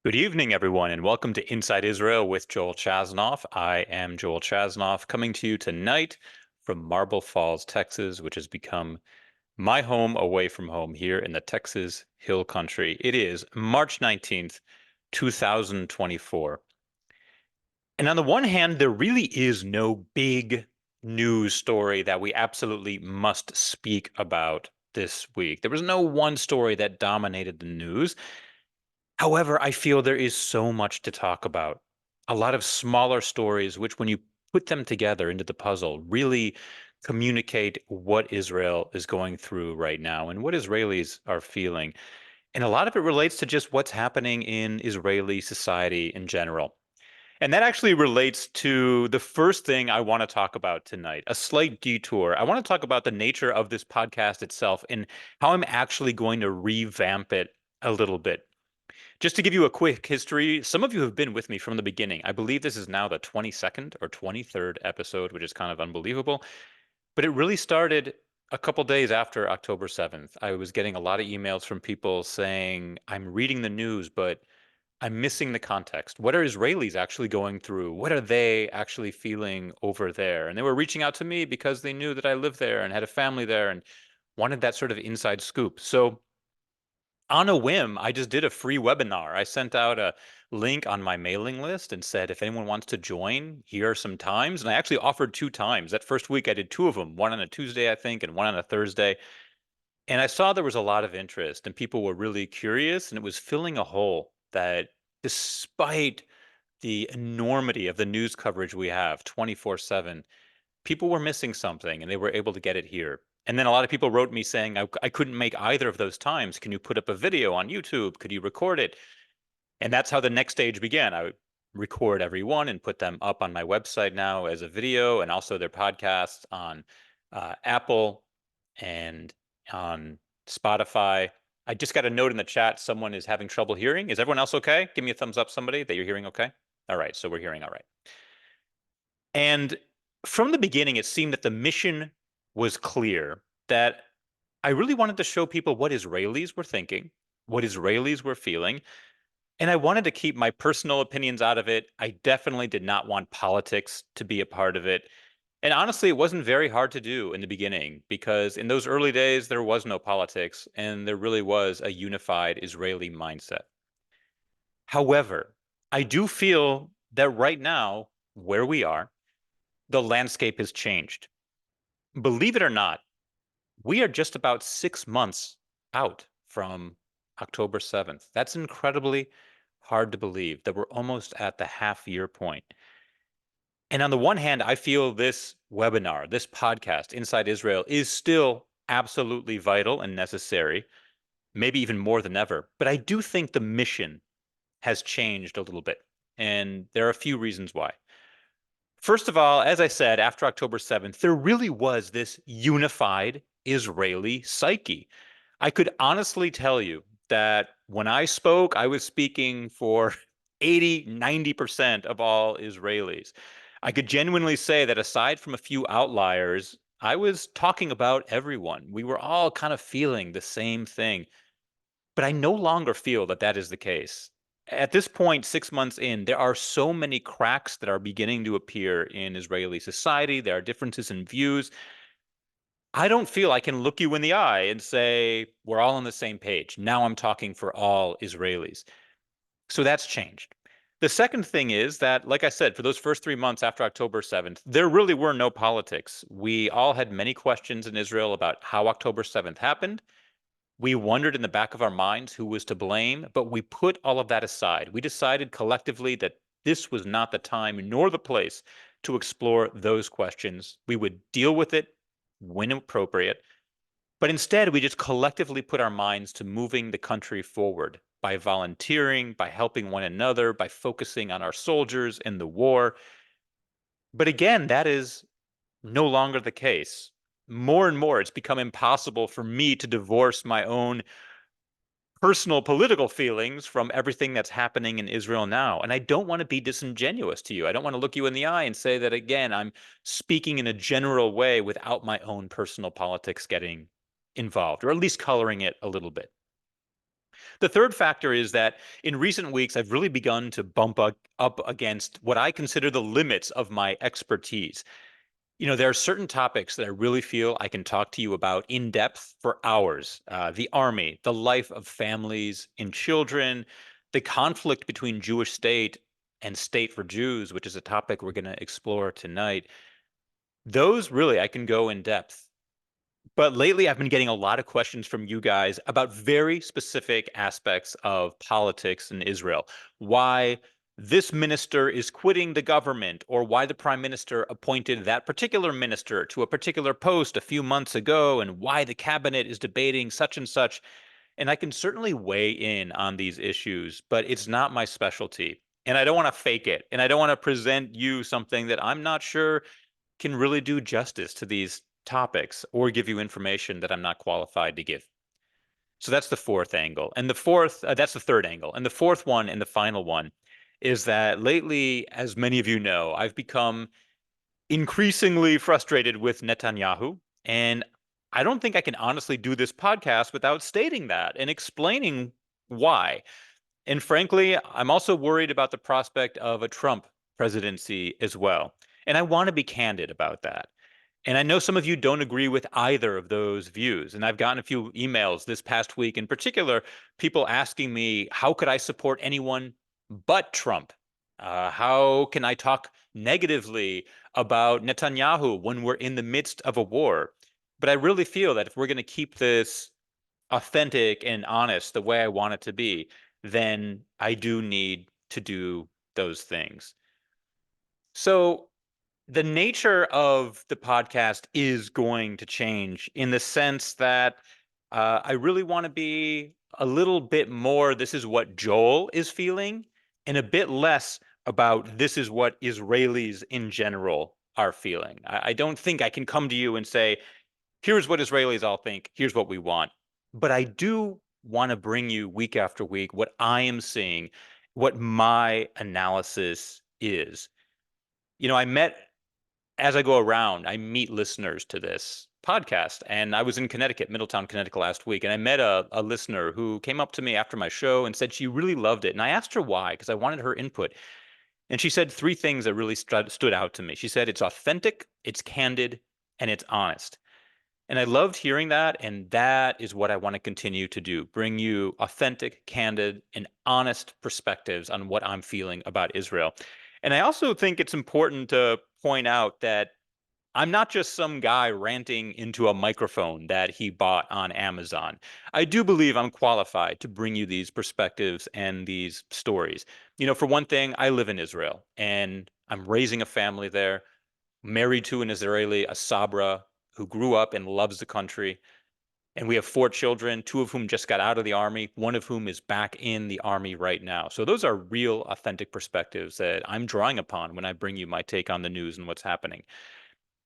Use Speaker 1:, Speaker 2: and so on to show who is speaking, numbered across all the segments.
Speaker 1: Good evening, everyone, and welcome to Inside Israel with Joel Chasnoff. I am Joel Chasnoff, coming to you tonight from Marble Falls, Texas, which has become my home away from home here in the Texas Hill Country. It is March 19th, 2024. And on the one hand, there really is no big news story that we absolutely must speak about this week. There was no one story that dominated the news. However, I feel there is so much to talk about. A lot of smaller stories, which, when you put them together into the puzzle, really communicate what Israel is going through right now and what Israelis are feeling. And a lot of it relates to just what's happening in Israeli society in general. And that actually relates to the first thing I want to talk about tonight, a slight detour. I want to talk about the nature of this podcast itself and how I'm actually going to revamp it a little bit. Just to give you a quick history, some of you have been with me from the beginning. I believe this is now the 22nd or 23rd episode, which is kind of unbelievable. But it really started a couple days after October 7th. I was getting a lot of emails from people saying, I'm reading the news, but I'm missing the context. What are Israelis actually going through? What are they actually feeling over there? And they were reaching out to me because they knew that I lived there and had a family there and wanted that sort of inside scoop. So on a whim, I just did a free webinar. I sent out a link on my mailing list and said, if anyone wants to join, here are some times. And I actually offered two times. That first week, I did two of them, one on a Tuesday, I think, and one on a Thursday. And I saw there was a lot of interest and people were really curious, and it was filling a hole that, despite the enormity of the news coverage we have 24/7, people were missing something and they were able to get it here. And then a lot of people wrote me saying, I couldn't make either of those times. Can you put up a video on YouTube? Could you record it? And that's how the next stage began. I would record every one and put them up on my website now as a video, and also their podcasts on Apple and on Spotify. I just got a note in the chat. Someone is having trouble hearing. Is everyone else okay? Give me a thumbs up, somebody, that you're hearing okay. All right. So we're hearing all right. And from the beginning, it seemed that the mission was clear, that I really wanted to show people what Israelis were thinking, what Israelis were feeling, and I wanted to keep my personal opinions out of it. I definitely did not want politics to be a part of it. And honestly, it wasn't very hard to do in the beginning because in those early days, there was no politics and there really was a unified Israeli mindset. However, I do feel that right now, where we are, the landscape has changed. Believe it or not, we are just about 6 months out from October 7th. That's incredibly hard to believe that we're almost at the half-year point. And on the one hand, I feel this webinar, this podcast, Inside Israel, is still absolutely vital and necessary, maybe even more than ever. But I do think the mission has changed a little bit. And there are a few reasons why. First of all, as I said, after October 7th, there really was this unified Israeli psyche. I could honestly tell you that when I spoke, I was speaking for 80, 90% of all Israelis. I could genuinely say that aside from a few outliers, I was talking about everyone. We were all kind of feeling the same thing. But I no longer feel that that is the case. At this point, 6 months in, there are so many cracks that are beginning to appear in Israeli society. There are differences in views. I don't feel I can look you in the eye and say, we're all on the same page. Now I'm talking for all Israelis. So that's changed. The second thing is that, like I said, for those first 3 months after October 7th, there really were no politics. We all had many questions in Israel about how October 7th happened. We wondered in the back of our minds who was to blame, but we put all of that aside. We decided collectively that this was not the time nor the place to explore those questions. We would deal with it when appropriate, but instead we just collectively put our minds to moving the country forward by volunteering, by helping one another, by focusing on our soldiers in the war. But again, that is no longer the case. More and more, it's become impossible for me to divorce my own personal political feelings from everything that's happening in Israel now. And I don't want to be disingenuous to you. I don't want to look you in the eye and say that, again, I'm speaking in a general way without my own personal politics getting involved, or at least coloring it a little bit. The third factor is that in recent weeks, I've really begun to bump up against what I consider the limits of my expertise. There are certain topics that I really feel I can talk to you about in depth for hours. The army, the life of families and children, the conflict between Jewish state and state for Jews, which is a topic we're going to explore tonight. Those really I can go in depth. But lately, I've been getting a lot of questions from you guys about very specific aspects of politics in Israel. Why this minister is quitting the government, or why the prime minister appointed that particular minister to a particular post a few months ago, and why the cabinet is debating such and such. And I can certainly weigh in on these issues, but it's not my specialty. And I don't want to fake it. And I don't want to present you something that I'm not sure can really do justice to these topics or give you information that I'm not qualified to give. So that's the fourth angle. And that's the third angle. And the fourth one and the final one is that lately, as many of you know, I've become increasingly frustrated with Netanyahu. And I don't think I can honestly do this podcast without stating that and explaining why. And frankly, I'm also worried about the prospect of a Trump presidency as well. And I want to be candid about that. And I know some of you don't agree with either of those views. And I've gotten a few emails this past week, in particular, people asking me, how could I support anyone but Trump? How can I talk negatively about Netanyahu when we're in the midst of a war? But I really feel that if we're going to keep this authentic and honest the way I want it to be, then I do need to do those things. So the nature of the podcast is going to change in the sense that I really want to be a little bit more, this is what Joel is feeling, and a bit less about this is what Israelis in general are feeling. I don't think I can come to you and say, here's what Israelis all think, here's what we want. But I do want to bring you week after week what I am seeing, what my analysis is. I met as I go around, I meet listeners to this podcast. And I was in Connecticut, Middletown, Connecticut last week, and I met a listener who came up to me after my show and said she really loved it. And I asked her why, because I wanted her input. And she said three things that really stood out to me. She said it's authentic, it's candid, and it's honest. And I loved hearing that. And that is what I want to continue to do, bring you authentic, candid, and honest perspectives on what I'm feeling about Israel. And I also think it's important to point out that I'm not just some guy ranting into a microphone that he bought on Amazon. I do believe I'm qualified to bring you these perspectives and these stories. For one thing, I live in Israel and I'm raising a family there, married to an Israeli, a Sabra, who grew up and loves the country. And we have four children, two of whom just got out of the army, one of whom is back in the army right now. So those are real, authentic perspectives that I'm drawing upon when I bring you my take on the news and what's happening.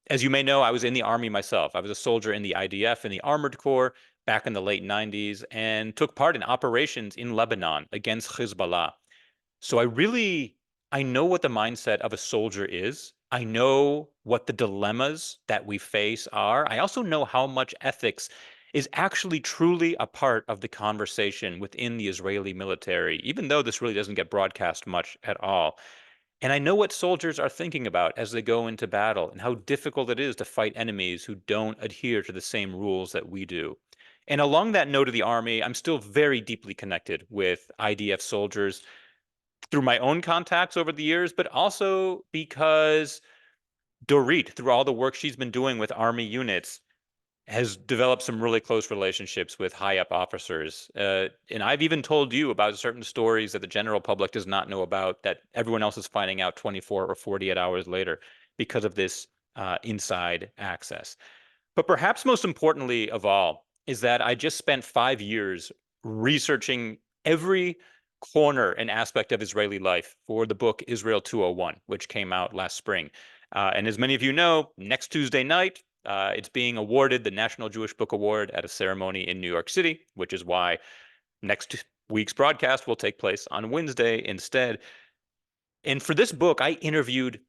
Speaker 1: As you may know, I was in the army myself. I was a soldier in the IDF in the Armored Corps back in the late 90s and took part in operations in Lebanon against Hezbollah. So I know what the mindset of a soldier is. I know what the dilemmas that we face are. I also know how much ethics is actually truly a part of the conversation within the Israeli military, even though this really doesn't get broadcast much at all. And I know what soldiers are thinking about as they go into battle and how difficult it is to fight enemies who don't adhere to the same rules that we do. And along that note of the army, I'm still very deeply connected with IDF soldiers through my own contacts over the years, but also because Dorit, through all the work she's been doing with army units, has developed some really close relationships with high up officers. And I've even told you about certain stories that the general public does not know about that everyone else is finding out 24 or 48 hours later because of this inside access. But perhaps most importantly of all is that I just spent 5 years researching every corner and aspect of Israeli life for the book Israel 201, which came out last spring. And as many of you know, next Tuesday night, it's being awarded the National Jewish Book Award at a ceremony in New York City, which is why next week's broadcast will take place on Wednesday instead. And for this book, I interviewed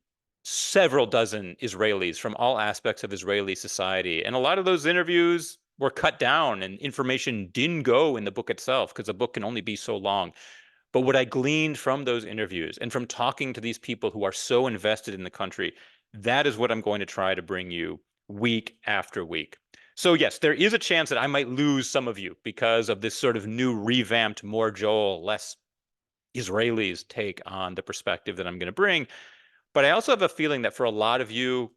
Speaker 1: several dozen Israelis from all aspects of Israeli society. And a lot of those interviews were cut down and information didn't go in the book itself because the book can only be so long. But what I gleaned from those interviews and from talking to these people who are so invested in the country, that is what I'm going to try to bring you week after week. So yes, there is a chance that I might lose some of you because of this sort of new revamped, more Joel, less Israelis take on the perspective that I'm going to bring. But I also have a feeling that for a lot of you,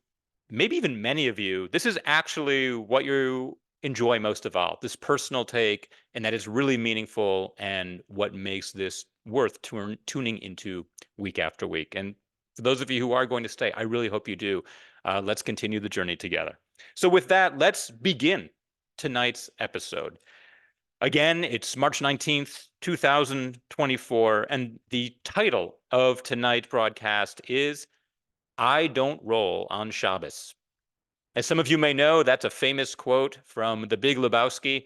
Speaker 1: maybe even many of you, this is actually what you enjoy most of all, this personal take, and that is really meaningful and what makes this worth tuning into week after week. And for those of you who are going to stay, I really hope you do. Let's continue the journey together. So with that, let's begin tonight's episode. Again, it's March 19th, 2024, and the title of tonight's broadcast is I Don't Roll on Shabbos. As some of you may know, that's a famous quote from The Big Lebowski.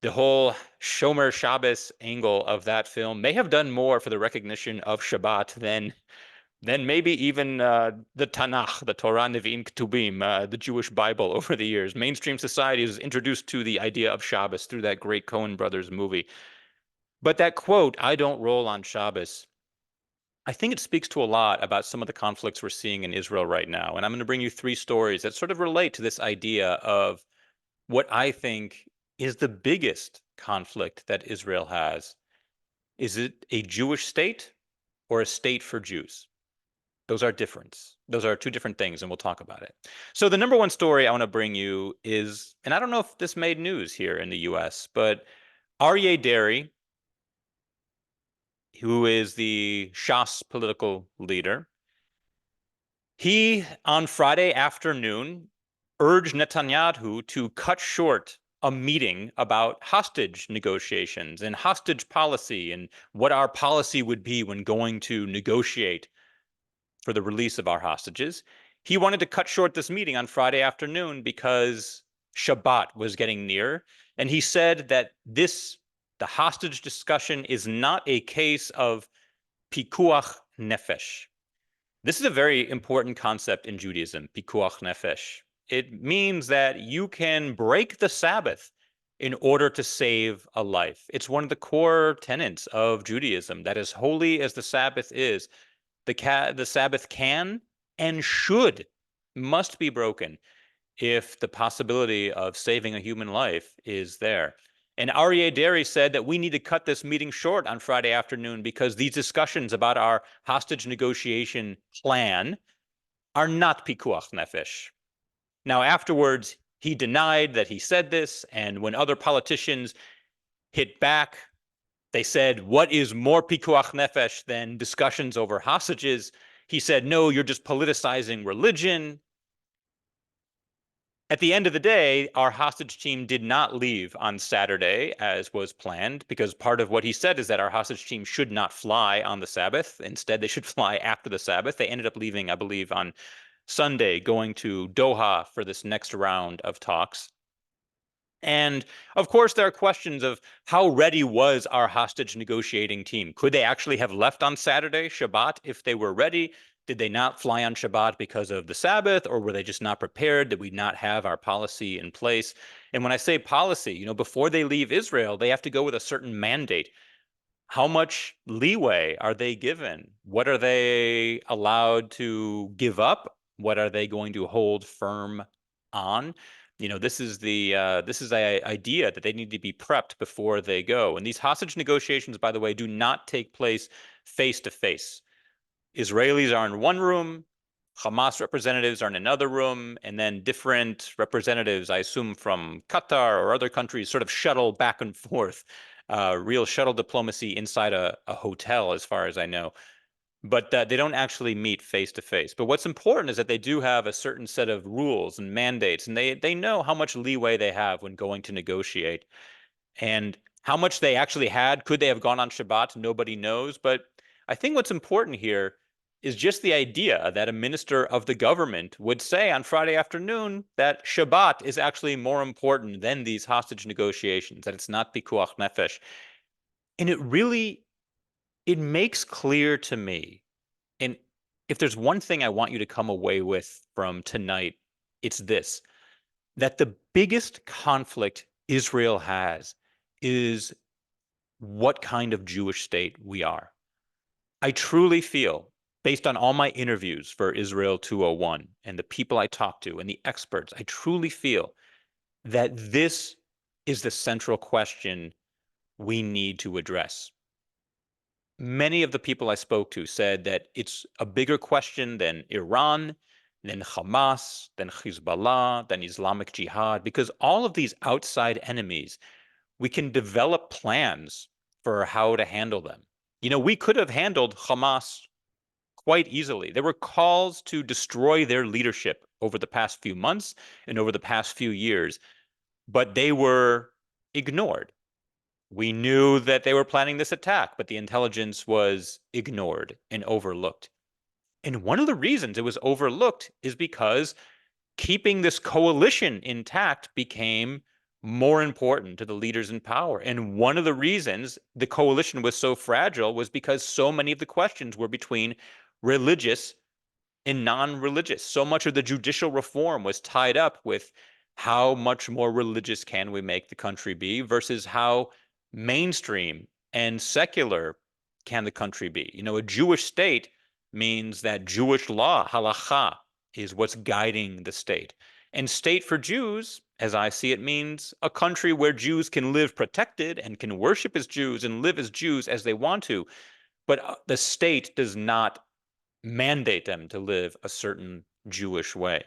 Speaker 1: The whole Shomer Shabbos angle of that film may have done more for the recognition of Shabbat than maybe even the Tanakh, the Torah Nevi'im Ketubim, the Jewish Bible over the years. Mainstream society was introduced to the idea of Shabbos through that great Coen Brothers movie. But that quote, I don't roll on Shabbos, I think it speaks to a lot about some of the conflicts we're seeing in Israel right now. And I'm going to bring you three stories that sort of relate to this idea of what I think is the biggest conflict that Israel has. Is it a Jewish state or a state for Jews? Those are different. Those are two different things, and we'll talk about it. So the number one story I want to bring you is, and I don't know if this made news here in the US, but Aryeh Deri, who is the Shas political leader, he, on Friday afternoon, urged Netanyahu to cut short a meeting about hostage negotiations and hostage policy and what our policy would be when going to negotiate for the release of our hostages. He wanted to cut short this meeting on Friday afternoon because Shabbat was getting near. And he said that the hostage discussion is not a case of pikuach nefesh. This is a very important concept in Judaism, pikuach nefesh. It means that you can break the Sabbath in order to save a life. It's one of the core tenets of Judaism that as holy as the Sabbath is, the Sabbath can and must be broken if the possibility of saving a human life is there. And Aryeh Deri said that we need to cut this meeting short on Friday afternoon because these discussions about our hostage negotiation plan are not pikuach nefesh. Now, afterwards, he denied that he said this, and when other politicians hit back, they said, what is more pikuach nefesh than discussions over hostages? He said, no, you're just politicizing religion. At the end of the day, our hostage team did not leave on Saturday as was planned, because part of what he said is that our hostage team should not fly on the Sabbath. Instead, they should fly after the Sabbath. They ended up leaving, I believe, on Sunday, going to Doha for this next round of talks. And of course, there are questions of how ready was our hostage negotiating team? Could they actually have left on Saturday, Shabbat, if they were ready? Did they not fly on Shabbat because of the Sabbath, or were they just not prepared? Did we not have our policy in place? And when I say policy, before they leave Israel, they have to go with a certain mandate. How much leeway are they given? What are they allowed to give up? What are they going to hold firm on? This is the idea that they need to be prepped before they go. And these hostage negotiations, by the way, do not take place face to face. Israelis are in one room, Hamas representatives are in another room, and then different representatives, I assume from Qatar or other countries, sort of shuttle back and forth. Real shuttle diplomacy inside a hotel, as far as I know. But they don't actually meet face to face. But what's important is that they do have a certain set of rules and mandates, and they know how much leeway they have when going to negotiate. And how much they actually had, could they have gone on Shabbat? Nobody knows. But I think what's important here is just the idea that a minister of the government would say on Friday afternoon that Shabbat is actually more important than these hostage negotiations, that it's not pikuach nefesh. And it makes clear to me, and if there's one thing I want you to come away with from tonight, it's this. that the biggest conflict Israel has is what kind of Jewish state we are. I truly feel, based on all my interviews for Israel 201 and the people I talk to and the experts, I truly feel that this is the central question we need to address. Many of the people I spoke to said that it's a bigger question than Iran, than Hamas, than Hezbollah, than Islamic Jihad, because all of these outside enemies, we can develop plans for how to handle them. You know, we could have handled Hamas quite easily. There were calls to destroy their leadership over the past few months and over the past few years, but they were ignored. We knew that they were planning this attack, but the intelligence was ignored and overlooked. And one of the reasons it was overlooked is because keeping this coalition intact became more important to the leaders in power. And one of the reasons the coalition was so fragile was because so many of the questions were between religious and non-religious. So much of the judicial reform was tied up with how much more religious can we make the country be versus how mainstream and secular can the country be. You know, a Jewish state means that Jewish law, halacha, is what's guiding the state. And state for Jews, as I see it, means a country where Jews can live protected and can worship as Jews and live as Jews as they want to. But the state does not mandate them to live a certain Jewish way.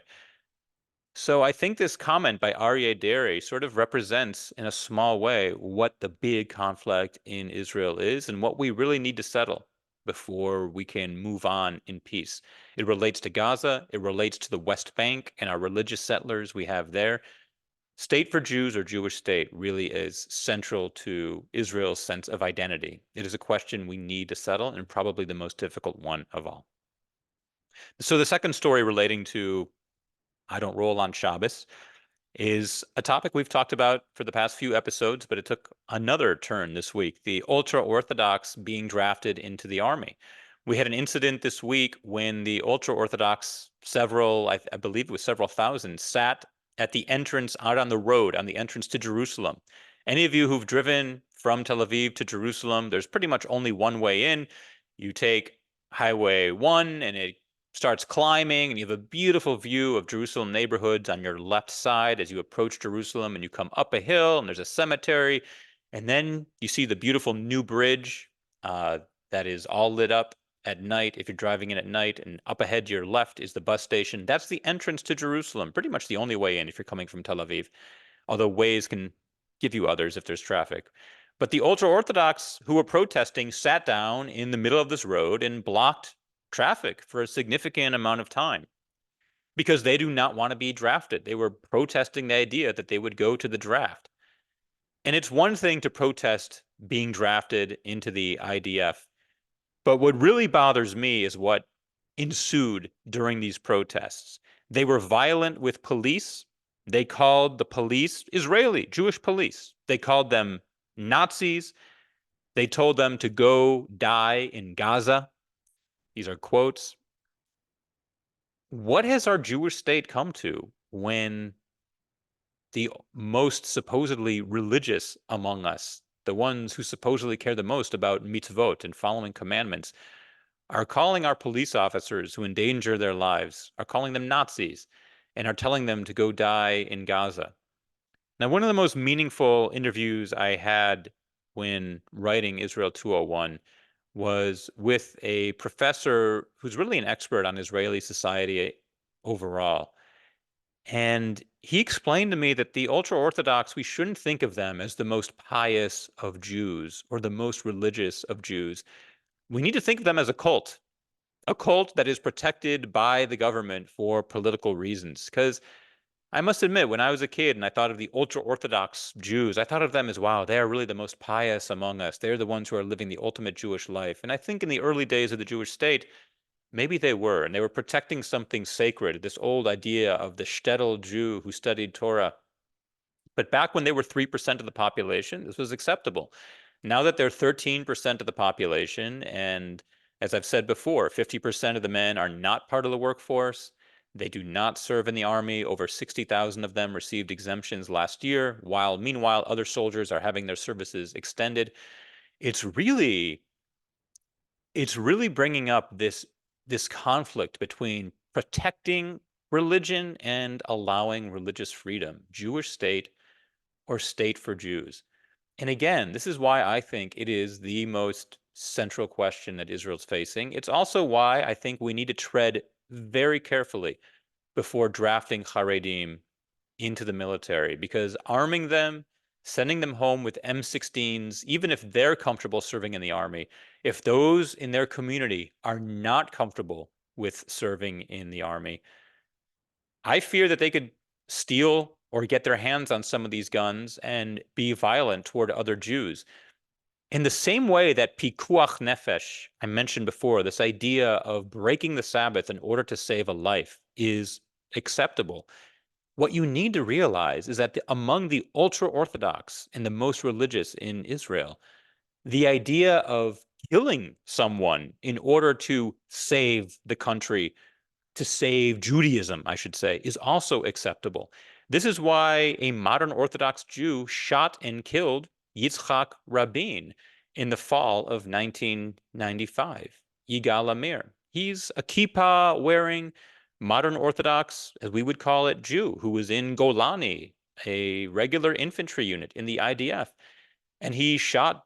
Speaker 1: So I think this comment by Aryeh Deri sort of represents, in a small way, what the big conflict in Israel is and what we really need to settle before we can move on in peace. It relates to Gaza, it relates to the West Bank and our religious settlers we have there. State for Jews or Jewish state really is central to Israel's sense of identity. It is a question we need to settle and probably the most difficult one of all. So the second story relating to I don't roll on Shabbos is a topic we've talked about for the past few episodes, but it took another turn this week, the ultra-Orthodox being drafted into the army. We had an incident this week when the ultra-Orthodox, I believe it was several thousand, sat at the entrance out on the road, on the entrance to Jerusalem. Any of you who've driven from Tel Aviv to Jerusalem, there's pretty much only one way in. You take Highway 1 and it starts climbing, and you have a beautiful view of Jerusalem neighborhoods on your left side as you approach Jerusalem, and you come up a hill, and there's a cemetery, and then you see the beautiful new bridge that is all lit up at night if you're driving in at night, and up ahead to your left is the bus station. That's the entrance to Jerusalem, pretty much the only way in if you're coming from Tel Aviv, although Waze can give you others if there's traffic. But the ultra-Orthodox who were protesting sat down in the middle of this road and blocked traffic for a significant amount of time because they do not want to be drafted. They were protesting the idea that they would go to the draft. And it's one thing to protest being drafted into the IDF, but what really bothers me is what ensued during these protests. They were violent with police. They called the police Israeli, Jewish police. They called them Nazis. They told them to go die in Gaza. These are quotes. What has our Jewish state come to when the most supposedly religious among us, the ones who supposedly care the most about mitzvot and following commandments, are calling our police officers who endanger their lives, are calling them Nazis, and are telling them to go die in Gaza? Now, one of the most meaningful interviews I had when writing Israel 201 was with a professor who's really an expert on Israeli society overall. And he explained to me that the ultra-Orthodox, we shouldn't think of them as the most pious of Jews or the most religious of Jews. We need to think of them as a cult that is protected by the government for political reasons. Because I must admit, when I was a kid and I thought of the ultra-Orthodox Jews, I thought of them as, wow, they are really the most pious among us. They're the ones who are living the ultimate Jewish life. And I think in the early days of the Jewish state, maybe they were, and they were protecting something sacred, this old idea of the shtetl Jew who studied Torah. But back when they were 3% of the population, this was acceptable. Now that they're 13% of the population, and as I've said before, 50% of the men are not part of the workforce, They do not serve in the army. Over 60,000 of them received exemptions last year, while meanwhile other soldiers are having their services extended. It's really it's really bringing up this conflict between protecting religion and allowing religious freedom, Jewish state or state for Jews. And again, this is why I think it is the most central question that Israel's facing. It's also why I think we need to tread very carefully before drafting Haredim into the military, because arming them, sending them home with M16s, even if they're comfortable serving in the army, if those in their community are not comfortable with serving in the army, I fear that they could steal or get their hands on some of these guns and be violent toward other Jews. In the same way that pikuach nefesh, I mentioned before, this idea of breaking the Sabbath in order to save a life is acceptable. What you need to realize is that among the ultra-Orthodox and the most religious in Israel, the idea of killing someone in order to save the country, to save Judaism, I should say, is also acceptable. This is why a modern Orthodox Jew shot and killed Yitzhak Rabin in the fall of 1995, Yigal Amir. He's a kippah wearing modern Orthodox, as we would call it, Jew who was in Golani, a regular infantry unit in the IDF. And he shot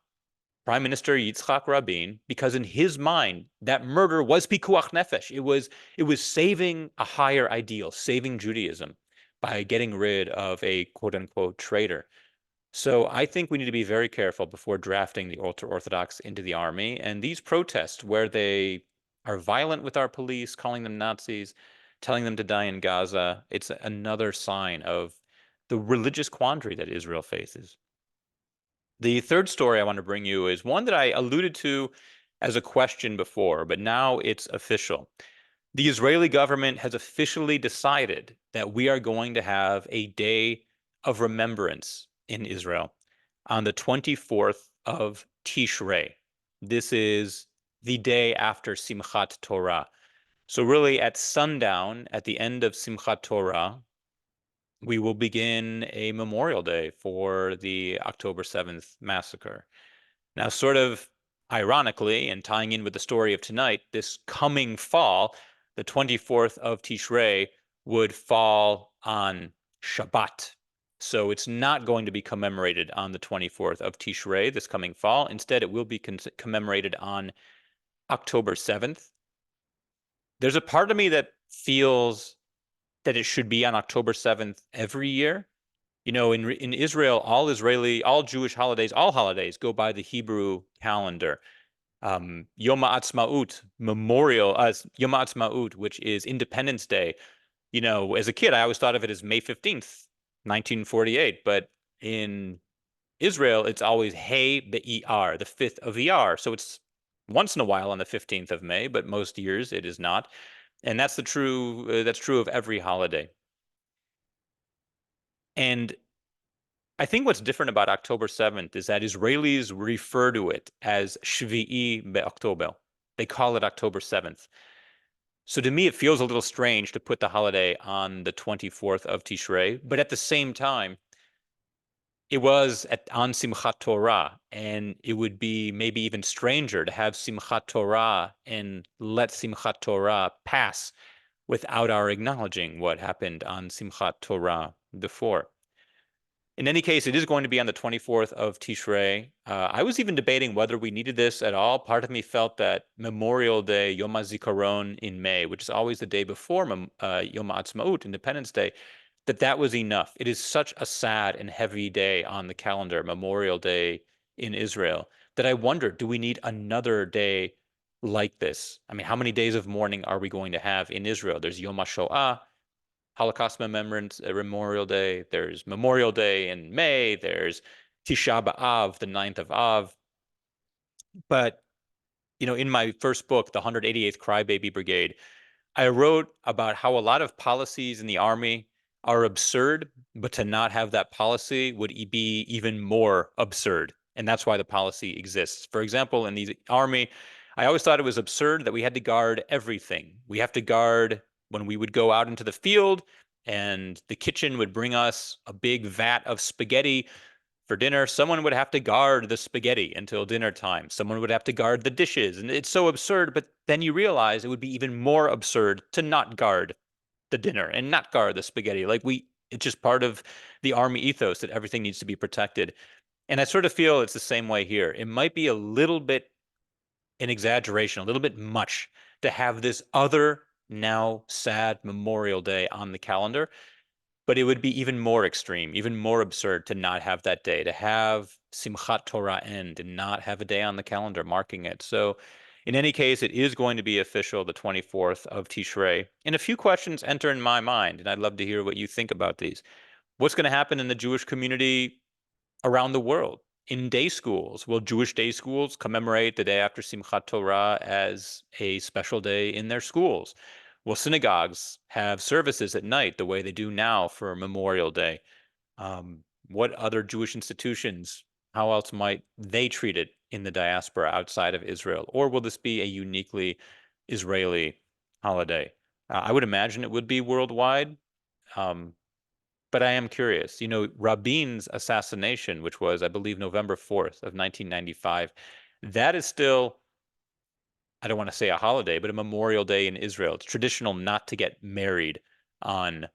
Speaker 1: Prime Minister Yitzhak Rabin because in his mind, that murder was pikuach nefesh. It was saving a higher ideal, saving Judaism by getting rid of a quote unquote traitor. So I think we need to be very careful before drafting the ultra-Orthodox into the army. And these protests where they are violent with our police, calling them Nazis, telling them to die in Gaza, it's another sign of the religious quandary that Israel faces. The third story I want to bring you is one that I alluded to as a question before, but now it's official. The Israeli government has officially decided that we are going to have a day of remembrance in Israel on the 24th of Tishrei. This is the day after Simchat Torah. So really at sundown, at the end of Simchat Torah, we will begin a memorial day for the October 7th massacre. Now, sort of ironically, and tying in with the story of tonight, this coming fall, the 24th of Tishrei, would fall on Shabbat. So it's not going to be commemorated on the 24th of Tishrei this coming fall. Instead, it will be commemorated on October 7th. There's a part of me that feels that it should be on October 7th every year. You know, in Israel, all Jewish holidays, all holidays go by the Hebrew calendar. Yom Ha'atzmaut, Yom Ha'atzmaut, which is Independence Day. You know, as a kid, I always thought of it as May 15th, 1948. But in Israel, it's always Hey Be'Iyar, the 5th of Iyar. So it's once in a while on the 15th of May, but most years it is not. And that's true of every holiday. And I think what's different about October 7th is that Israelis refer to it as Shvi'i Be'October. They call it October 7th. So to me, it feels a little strange to put the holiday on the 24th of Tishrei, but at the same time, it was on Simchat Torah, and it would be maybe even stranger to have Simchat Torah and let Simchat Torah pass without our acknowledging what happened on Simchat Torah before. In any case, it is going to be on the 24th of Tishrei. I was even debating whether we needed this at all. Part of me felt that Memorial Day, Yom HaZikaron in May, which is always the day before Yom HaAtzmaut, Independence Day, that was enough. It is such a sad and heavy day on the calendar, Memorial Day in Israel, that I wondered, do we need another day like this? I mean, how many days of mourning are we going to have in Israel? There's Yom HaShoah, Holocaust Remembrance Memorial Day. There's Memorial Day in May. There's Tisha B'Av, the 9th of Av. But, you know, in my first book, The 188th Crybaby Brigade, I wrote about how a lot of policies in the Army are absurd, but to not have that policy would be even more absurd. And that's why the policy exists. For example, in the Army, I always thought it was absurd that we had to guard everything. We have to guard when we would go out into the field and the kitchen would bring us a big vat of spaghetti for dinner, someone would have to guard the spaghetti until dinner time. Someone would have to guard the dishes. And it's so absurd, but then you realize it would be even more absurd to not guard the dinner and not guard the spaghetti. It's just part of the army ethos that everything needs to be protected. And I sort of feel it's the same way here. It might be a little bit an exaggeration, a little bit much to have this other now sad Memorial Day on the calendar. But it would be even more extreme, even more absurd to not have that day, to have Simchat Torah end and not have a day on the calendar marking it. So in any case, it is going to be official the 24th of Tishrei. And a few questions enter in my mind, and I'd love to hear what you think about these. What's going to happen in the Jewish community around the world? In day schools, will Jewish day schools commemorate the day after Simchat Torah as a special day in their schools? Will synagogues have services at night the way they do now for Memorial Day? What other Jewish institutions, how else might they treat it in the diaspora outside of Israel? Or will this be a uniquely Israeli holiday? I would imagine it would be worldwide. Um, but I am curious. Rabin's assassination, which was, I believe, November 4th of 1995, that is still, I don't want to say a holiday, but a Memorial Day in Israel. It's traditional not to get married on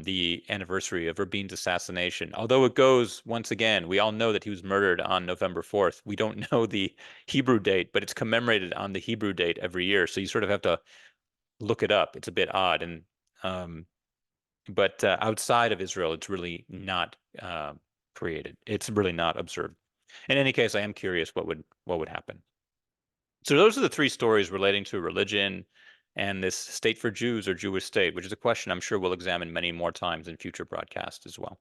Speaker 1: the anniversary of Rabin's assassination. Although it goes, once again, we all know that he was murdered on November 4th. We don't know the Hebrew date, but it's commemorated on the Hebrew date every year. So you sort of have to look it up. It's a bit odd. But outside of Israel, it's really not created. It's really not observed. In any case, I am curious what would happen. So those are the three stories relating to religion and this state for Jews or Jewish state, which is a question I'm sure we'll examine many more times in future broadcasts as well.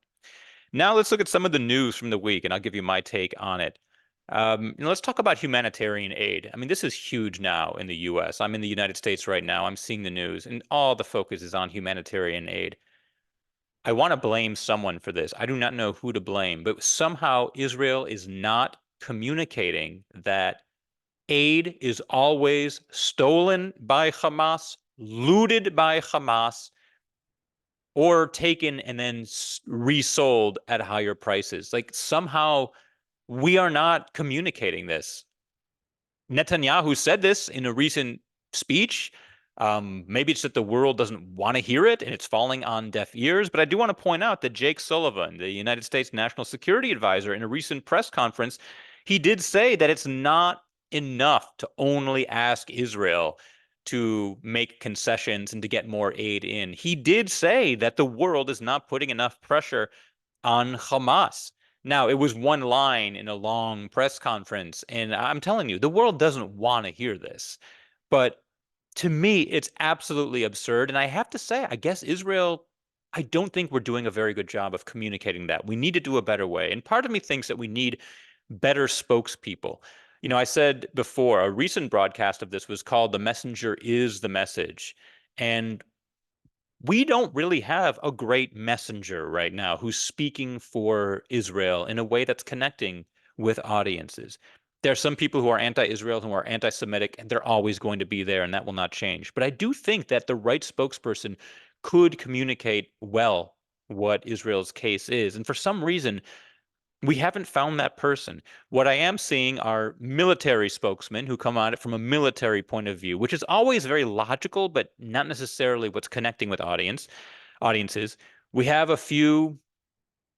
Speaker 1: Now let's look at some of the news from the week, and I'll give you my take on it. Let's talk about humanitarian aid. I mean, this is huge now in the U.S. I'm in the United States right now. I'm seeing the news, and all the focus is on humanitarian aid. I want to blame someone for this. I do not know who to blame, but somehow Israel is not communicating that aid is always stolen by Hamas, looted by Hamas, or taken and then resold at higher prices. Like somehow we are not communicating this. Netanyahu said this in a recent speech. Maybe it's that the world doesn't want to hear it and it's falling on deaf ears. But I do want to point out that Jake Sullivan, the United States National Security Advisor, in a recent press conference, he did say that it's not enough to only ask Israel to make concessions and to get more aid in. He did say that the world is not putting enough pressure on Hamas. Now, it was one line in a long press conference, and I'm telling you, the world doesn't want to hear this. But to me, it's absolutely absurd. And I have to say, I guess Israel, I don't think we're doing a very good job of communicating that. We need to do a better way. And part of me thinks that we need better spokespeople. I said before, a recent broadcast of this was called The Messenger is the Message. And we don't really have a great messenger right now who's speaking for Israel in a way that's connecting with audiences. There are some people who are anti-Israel, who are anti-Semitic, and they're always going to be there, and that will not change. But I do think that the right spokesperson could communicate well what Israel's case is. And for some reason, we haven't found that person. What I am seeing are military spokesmen who come at it from a military point of view, which is always very logical, but not necessarily what's connecting with audiences. We have a few,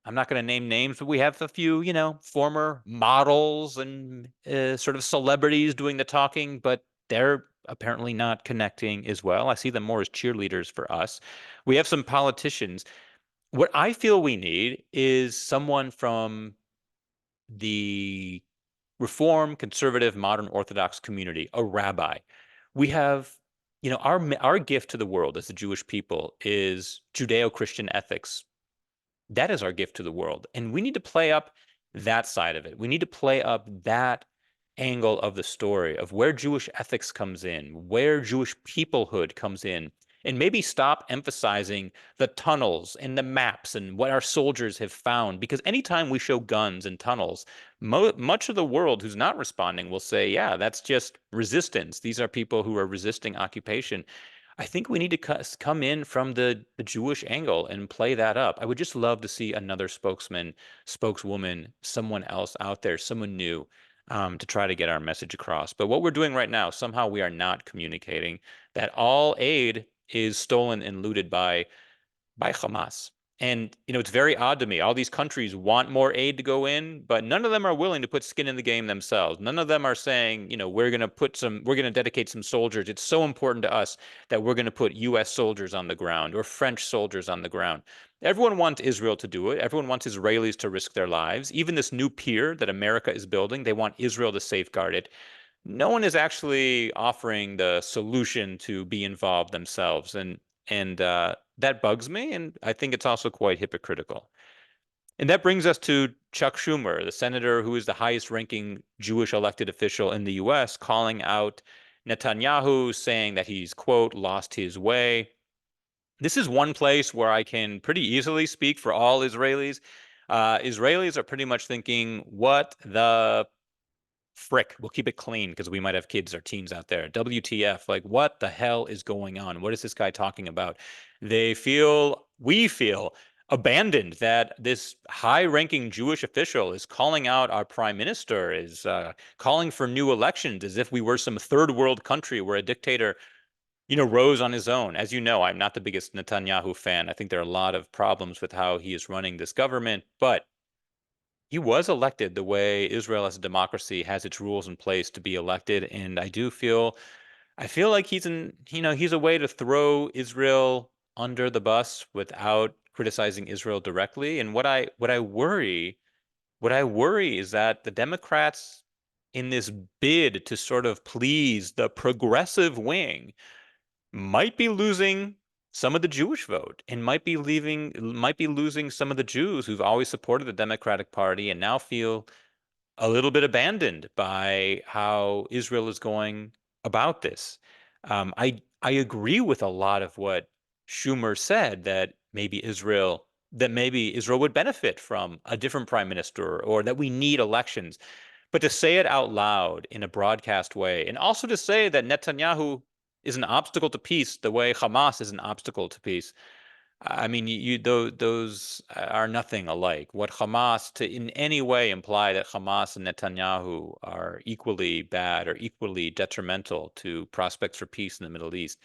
Speaker 1: I'm not going to name names, but we have a few, former models and sort of celebrities doing the talking, but they're apparently not connecting as well. I see them more as cheerleaders for us. We have some politicians. What I feel we need is someone from the Reform, conservative, modern Orthodox community, a rabbi. We have, our gift to the world as the Jewish people is Judeo-Christian ethics. That is our gift to the world. And we need to play up that side of it. We need to play up that angle of the story of where Jewish ethics comes in, where Jewish peoplehood comes in, and maybe stop emphasizing the tunnels and the maps and what our soldiers have found. Because anytime we show guns and tunnels, much of the world who's not responding will say, yeah, that's just resistance. These are people who are resisting occupation. I think we need to come in from the Jewish angle and play that up. I would just love to see another spokesman, spokeswoman, someone else out there, someone new, to try to get our message across. But what we're doing right now, somehow we are not communicating that all aid is stolen and looted by Hamas. And, it's very odd to me. All these countries want more aid to go in, but none of them are willing to put skin in the game themselves. None of them are saying, we're going to dedicate some soldiers. It's so important to us that we're going to put US soldiers on the ground or French soldiers on the ground. Everyone wants Israel to do it. Everyone wants Israelis to risk their lives. Even this new pier that America is building, they want Israel to safeguard it. No one is actually offering the solution to be involved themselves. And that bugs me, and I think it's also quite hypocritical. And that brings us to Chuck Schumer, the senator who is the highest ranking Jewish elected official in the US, calling out Netanyahu, saying that he's, quote, lost his way. This is one place where I can pretty easily speak for all Israelis. Israelis are pretty much thinking, what the frick, we'll keep it clean because we might have kids or teens out there. WTF, like what the hell is going on? What is this guy talking about? We feel abandoned that this high-ranking Jewish official is calling out our prime minister, is calling for new elections as if we were some third world country where a dictator, rose on his own. As you know, I'm not the biggest Netanyahu fan. I think there are a lot of problems with how he is running this government, but he was elected the way Israel as a democracy has its rules in place to be elected, and I feel like he's a way to throw Israel under the bus without criticizing Israel directly. And what I worry is that the Democrats, in this bid to sort of please the progressive wing, might be losing some of the Jewish vote and might be losing some of the Jews who've always supported the Democratic Party and now feel a little bit abandoned by how Israel is going about this. I agree with a lot of what Schumer said, that maybe Israel would benefit from a different prime minister, or that we need elections. But to say it out loud in a broadcast way, and also to say that Netanyahu is an obstacle to peace the way Hamas is an obstacle to peace, I mean, those are nothing alike. What Hamas, to in any way imply that Hamas and Netanyahu are equally bad or equally detrimental to prospects for peace in the Middle East,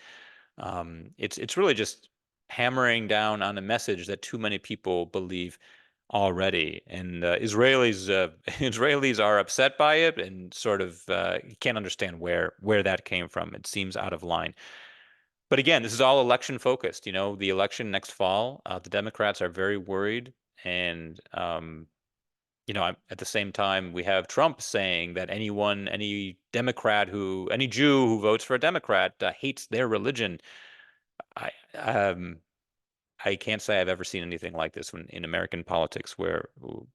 Speaker 1: it's really just hammering down on a message that too many people believe already. And Israelis are upset by it and sort of can't understand where that came from. It seems out of line. But again, this is all election focused. The election next fall, the Democrats are very worried. And, at the same time, we have Trump saying that any Jew who votes for a Democrat hates their religion. I, um, I can't say I've ever seen anything like this in American politics,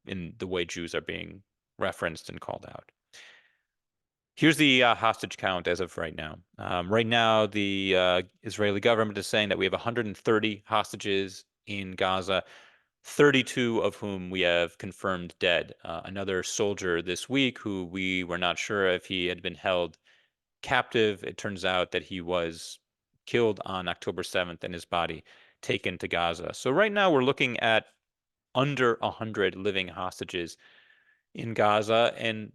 Speaker 1: in the way Jews are being referenced and called out. Here's the hostage count as of right now. Right now, the Israeli government is saying that we have 130 hostages in Gaza, 32 of whom we have confirmed dead. Another soldier this week who we were not sure if he had been held captive. It turns out that he was killed on October 7th and his body taken to Gaza. So right now we're looking at under 100 living hostages in Gaza. And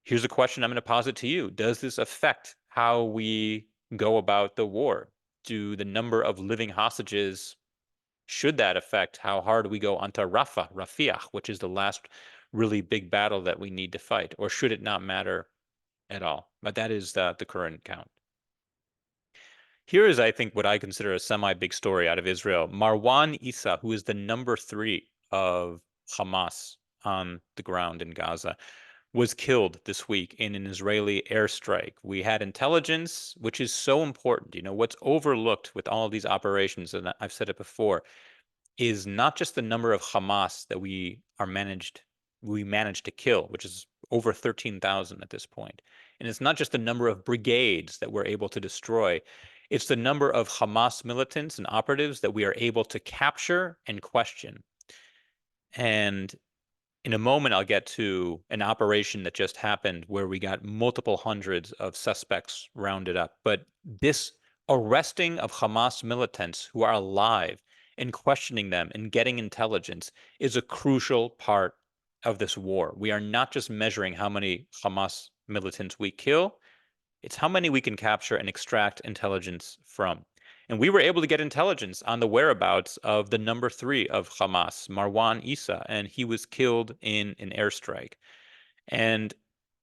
Speaker 1: here's a question I'm going to posit to you. Does this affect how we go about the war? Do the number of living hostages, should that affect how hard we go onto Rafah, which is the last really big battle that we need to fight? Or should it not matter at all? But that is the current count. Here is, I think, what I consider a semi-big story out of Israel. Marwan Issa, who is the number 3 of Hamas on the ground in Gaza, was killed this week in an Israeli airstrike. We had intelligence, which is so important. What's overlooked with all of these operations, and I've said it before, is not just the number of Hamas that we managed to kill, which is over 13,000 at this point. And it's not just the number of brigades that we're able to destroy. It's the number of Hamas militants and operatives that we are able to capture and question. And in a moment, I'll get to an operation that just happened where we got multiple hundreds of suspects rounded up. But this Arresting of Hamas militants who are alive and questioning them and getting intelligence is a crucial part of this war. We are not just measuring how many Hamas militants we kill, it's how many we can capture and extract intelligence from. And we were able to get intelligence on the whereabouts of the number 3 of Hamas, Marwan Issa, and he was killed in an airstrike. And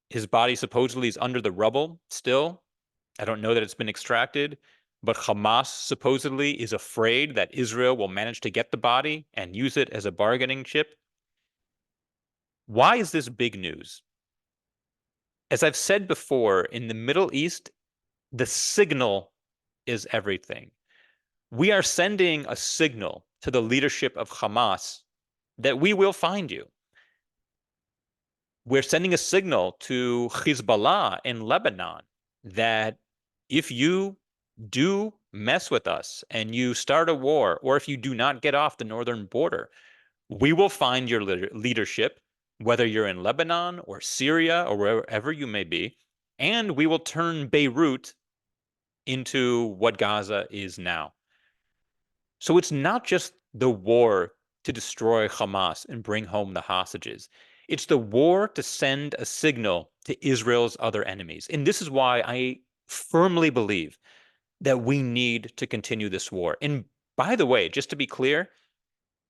Speaker 1: his body supposedly is under the rubble still. I don't know that it's been extracted, but Hamas supposedly is afraid that Israel will manage to get the body and use it as a bargaining chip. Why is this big news? As I've said before, in the Middle East, the signal is everything. We are sending a signal to the leadership of Hamas that we will find you. We're sending a signal to Hezbollah in Lebanon that if you do mess with us and you start a war, or if you do not get off the northern border, we will find your leadership, whether you're in Lebanon or Syria or wherever you may be, and we will turn Beirut into what Gaza is now. So it's not just the war to destroy Hamas and bring home the hostages. It's the war to send a signal to Israel's other enemies. And this is why I firmly believe that we need to continue this war. And by the way, just to be clear,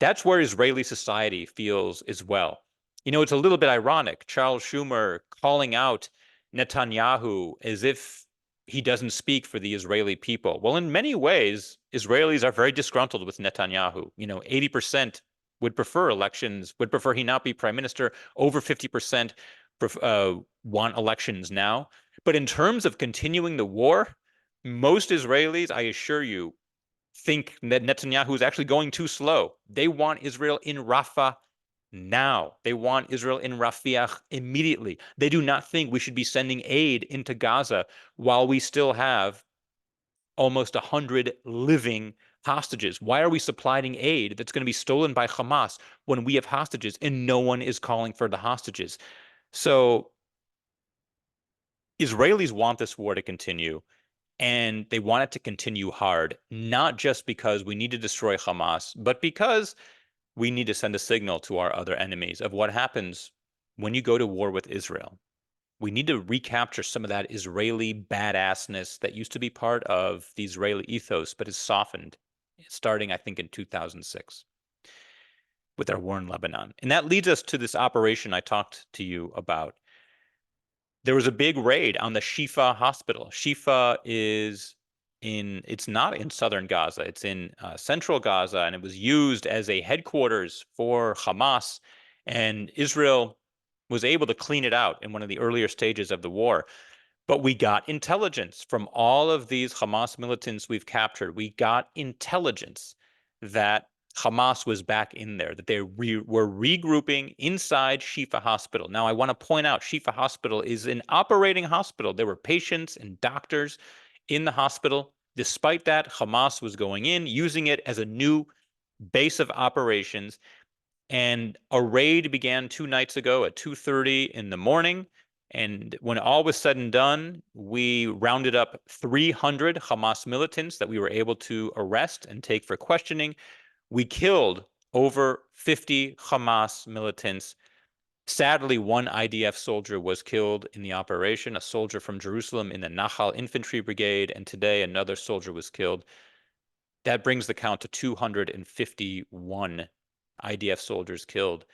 Speaker 1: that's where Israeli society feels as well. You know, it's a little bit ironic. Charles Schumer calling out Netanyahu as if he doesn't speak for the Israeli people. Well, in many ways, Israelis are very disgruntled with Netanyahu. You know, 80% would prefer elections, would prefer he not be prime minister. Over 50% want elections now. But in terms of continuing the war, most Israelis, I assure you, think that Netanyahu is actually going too slow. They want Israel in Rafah now. They want Israel in Rafiah immediately. They do not think we should be sending aid into Gaza while we still have almost 100 living hostages. Why are we supplying aid that's going to be stolen by Hamas when we have hostages and no one is calling for the hostages? So Israelis want this war to continue. And they want it to continue hard, not just because we need to destroy Hamas, but because we need to send a signal to our other enemies of what happens when you go to war with Israel. We need to recapture some of that Israeli badassness that used to be part of the Israeli ethos, but has softened starting, I think, in 2006 with our war in Lebanon. And that leads us to this operation I talked to you about. There was a big raid on the Shifa hospital. Shifa is it's not in southern Gaza, it's in central Gaza, and it was used as a headquarters for Hamas. And Israel was able to clean it out in one of the earlier stages of the war. But we got intelligence from all of these Hamas militants we've captured. We got intelligence that Hamas was back in there, that they were regrouping inside Shifa Hospital. Now, I want to point out Shifa Hospital is an operating hospital. There were patients and doctors in the hospital. Despite that, Hamas was going in, using it as a new base of operations. And a raid began 2 nights ago at 2:30 in the morning. And when all was said and done, we rounded up 300 Hamas militants that we were able to arrest and take for questioning. We killed over 50 Hamas militants. Sadly, one IDF soldier was killed in the operation, a soldier from Jerusalem in the Nahal Infantry Brigade, and today another soldier was killed. That brings the count to 251 IDF soldiers killed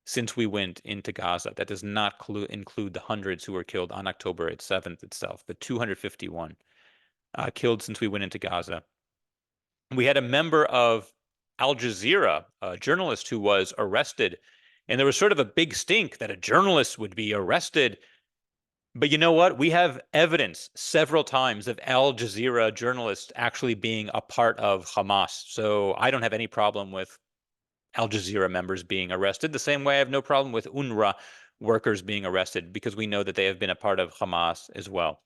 Speaker 1: since we went into Gaza. That does not include the hundreds who were killed on October 7th itself, but 251 killed since we went into Gaza. We had a member of Al Jazeera, a journalist who was arrested, and there was sort of a big stink that a journalist would be arrested. But you know what? We have evidence several times of Al Jazeera journalists actually being a part of Hamas. So I don't have any problem with Al Jazeera members being arrested, the same way I have no problem with UNRWA workers being arrested because we know that they have been a part of Hamas as well.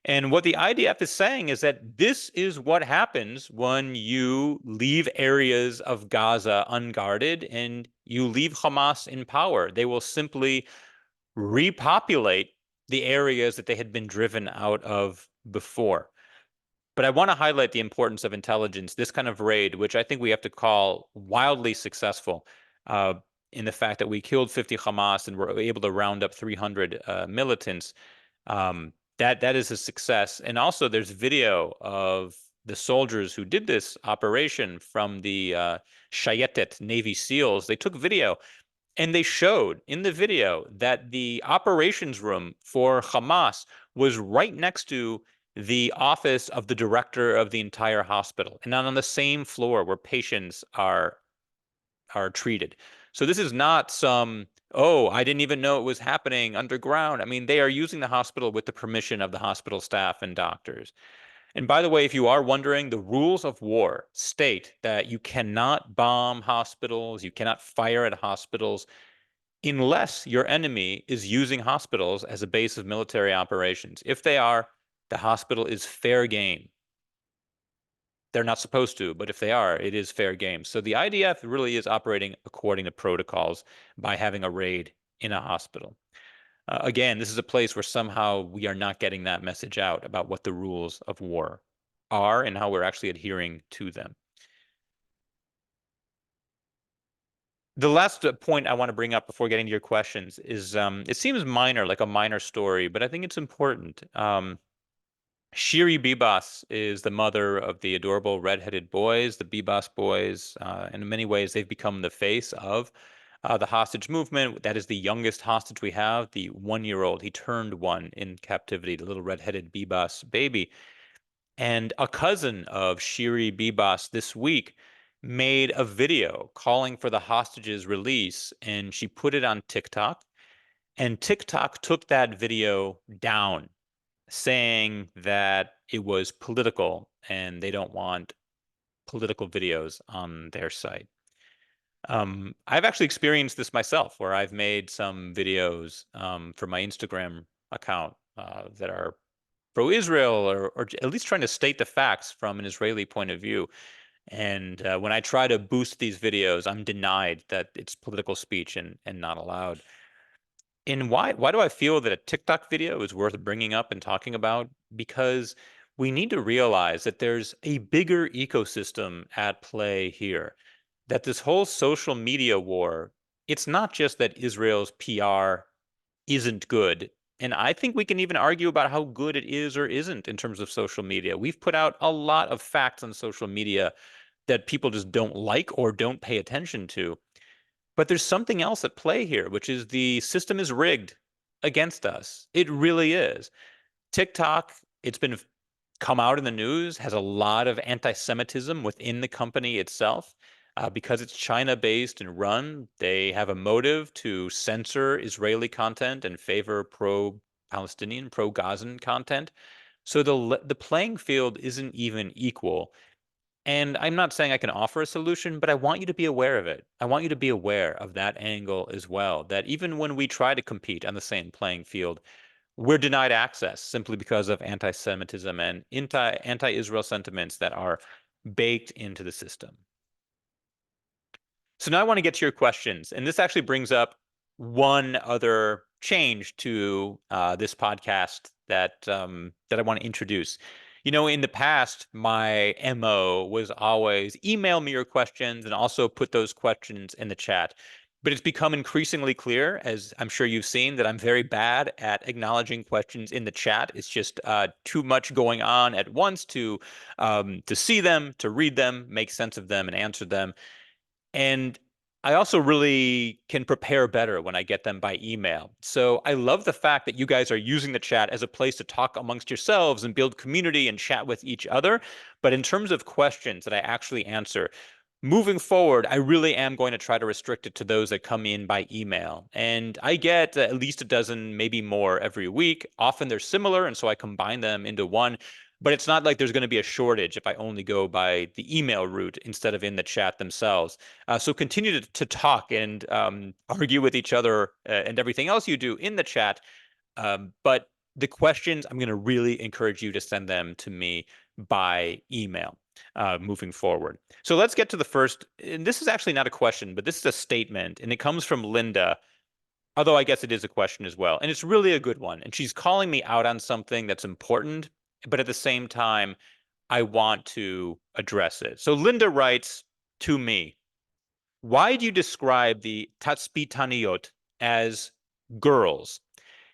Speaker 1: And what the IDF is saying is that this is what happens when you leave areas of Gaza unguarded and you leave Hamas in power. They will simply repopulate the areas that they had been driven out of before. But I want to highlight the importance of intelligence, this kind of raid, which I think we have to call wildly successful, uh, in the fact that we killed 50 Hamas and were able to round up 300 militants. That is a success. And also, there's video of the soldiers who did this operation from the Shayetet Navy SEALs. They took video and they showed in the video that the operations room for Hamas was right next to the office of the director of the entire hospital, and not on the same floor where patients are treated. So this is not some, oh, I didn't even know it was happening underground. I mean, they are using the hospital with the permission of the hospital staff and doctors. And by the way, if you are wondering, the rules of war state that you cannot bomb hospitals, you cannot fire at hospitals unless your enemy is using hospitals as a base of military operations. If they are, the hospital is fair game. They're not supposed to, but if they are, it is fair game. So the IDF really is operating according to protocols by having a raid in a hospital. Again, this is a place where somehow we are not getting that message out about what the rules of war are and how we're actually adhering to them. The last point I want to bring up before getting to your questions is it seems minor, like a minor story, but I think it's important. Shiri Bibas is the mother of the adorable redheaded boys, the Bibas boys. And in many ways, they've become the face of the hostage movement. That is the youngest hostage we have, the 1-year-old. He turned one in captivity, the little redheaded Bibas baby. And a cousin of Shiri Bibas this week made a video calling for the hostages' release, and she put it on TikTok. And TikTok took that video down, saying that it was political and they don't want political videos on their site. I've actually experienced this myself, where I've made some videos for my Instagram account that are pro-Israel, or at least trying to state the facts from an Israeli point of view. And when I try to boost these videos, I'm denied that it's political speech and not allowed. And why do I feel that a TikTok video is worth bringing up and talking about? Because we need to realize that there's a bigger ecosystem at play here. That this whole social media war, it's not just that Israel's PR isn't good. And I think we can even argue about how good it is or isn't in terms of social media. We've put out a lot of facts on social media that people just don't like or don't pay attention to. But there's something else at play here, which is the system is rigged against us. It really is. TikTok, it's been come out in the news, has a lot of anti-Semitism within the company itself. Because it's China-based and run, they have a motive to censor Israeli content and favor pro-Palestinian, pro-Gazan content. So the playing field isn't even equal. And I'm not saying I can offer a solution, but I want you to be aware of it. I want you to be aware of that angle as well, that even when we try to compete on the same playing field, we're denied access simply because of anti-Semitism and anti-Israel sentiments that are baked into the system. So now I want to get to your questions. And this actually brings up one other change to this podcast that I want to introduce. You know, in the past, my MO was always email me your questions and also put those questions in the chat. But it's become increasingly clear, as I'm sure you've seen, that I'm very bad at acknowledging questions in the chat. It's just too much going on at once to see them, to read them, make sense of them, and answer them. And I also really can prepare better when I get them by email. So I love the fact that you guys are using the chat as a place to talk amongst yourselves and build community and chat with each other. But in terms of questions that I actually answer, moving forward, I really am going to try to restrict it to those that come in by email. And I get at least a dozen, maybe more every week. Often they're similar, and so I combine them into one. But it's not like there's going to be a shortage if I only go by the email route instead of in the chat themselves. So continue to talk and argue with each other and everything else you do in the chat. But the questions, I'm going to really encourage you to send them to me by email moving forward. So let's get to the first. And this is actually not a question, but this is a statement, and it comes from Linda. Although I guess it is a question as well. And it's really a good one. And she's calling me out on something that's important, but at the same time, I want to address it. So Linda writes to me, why do you describe the Tatzpitaniyot as girls?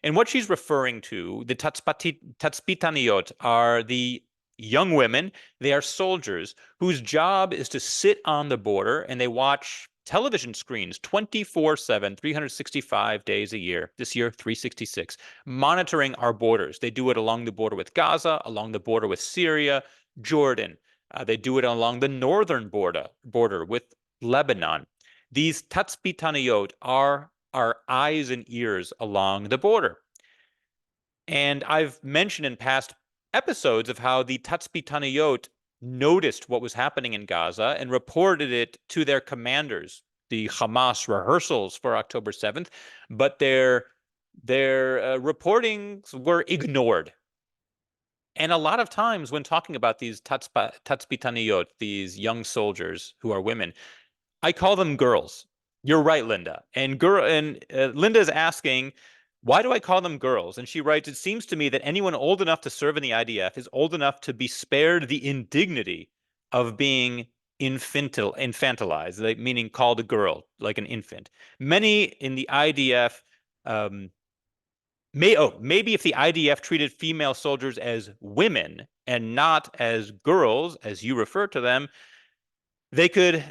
Speaker 1: And what she's referring to, the Tatzpitaniyot, are the young women. They are soldiers whose job is to sit on the border and they watch television screens 24/7, 365 days a year. This year, 366, monitoring our borders. They do it along the border with Gaza, along the border with Syria, Jordan. They do it along the northern border with Lebanon. These Tatzpitaniyot are our eyes and ears along the border. And I've mentioned in past episodes of how the Tatzpitaniyot noticed what was happening in Gaza and reported it to their commanders, the Hamas rehearsals for October 7th, but their reportings were ignored. And a lot of times when talking about these Tatzpitaniyot, these young soldiers who are women, I call them girls. You're right, Linda. And Linda is asking, why do I call them girls? And she writes, it seems to me that anyone old enough to serve in the IDF is old enough to be spared the indignity of being infantilized, meaning called a girl, like an infant. Many in the IDF maybe if the IDF treated female soldiers as women and not as girls, as you refer to them, they could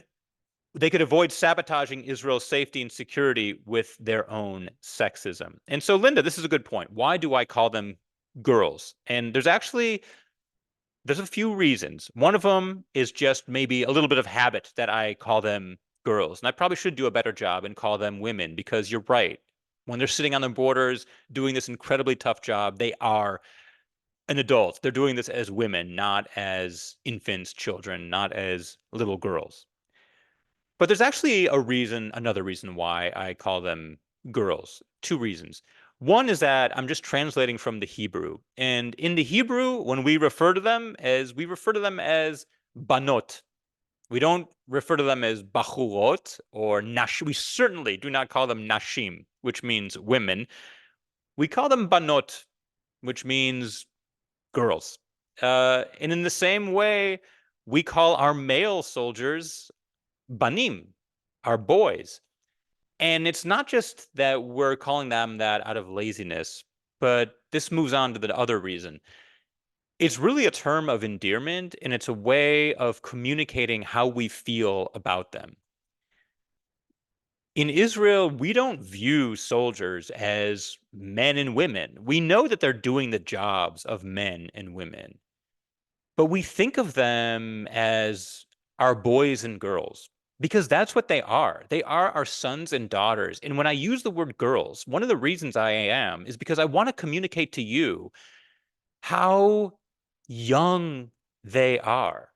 Speaker 1: avoid sabotaging Israel's safety and security with their own sexism. And so, Linda, this is a good point. Why do I call them girls? And there's a few reasons. One of them is just maybe a little bit of habit that I call them girls. And I probably should do a better job and call them women, because you're right. When they're sitting on the borders doing this incredibly tough job, they are an adult. They're doing this as women, not as infants, children, not as little girls. But there's actually another reason why I call them girls. Two reasons. One is that I'm just translating from the Hebrew. And in the Hebrew, when we refer to them as, banot. We don't refer to them as bachurot or nash. We certainly do not call them nashim, which means women. We call them banot, which means girls. And in the same way, we call our male soldiers banim, our boys. And it's not just that we're calling them that out of laziness, but this moves on to the other reason. It's really a term of endearment, and it's a way of communicating how we feel about them. In Israel, we don't view soldiers as men and women. We know that they're doing the jobs of men and women, but we think of them as our boys and girls because that's what they are. They are our sons and daughters. And when I use the word girls, one of the reasons I am is because I want to communicate to you how young they are.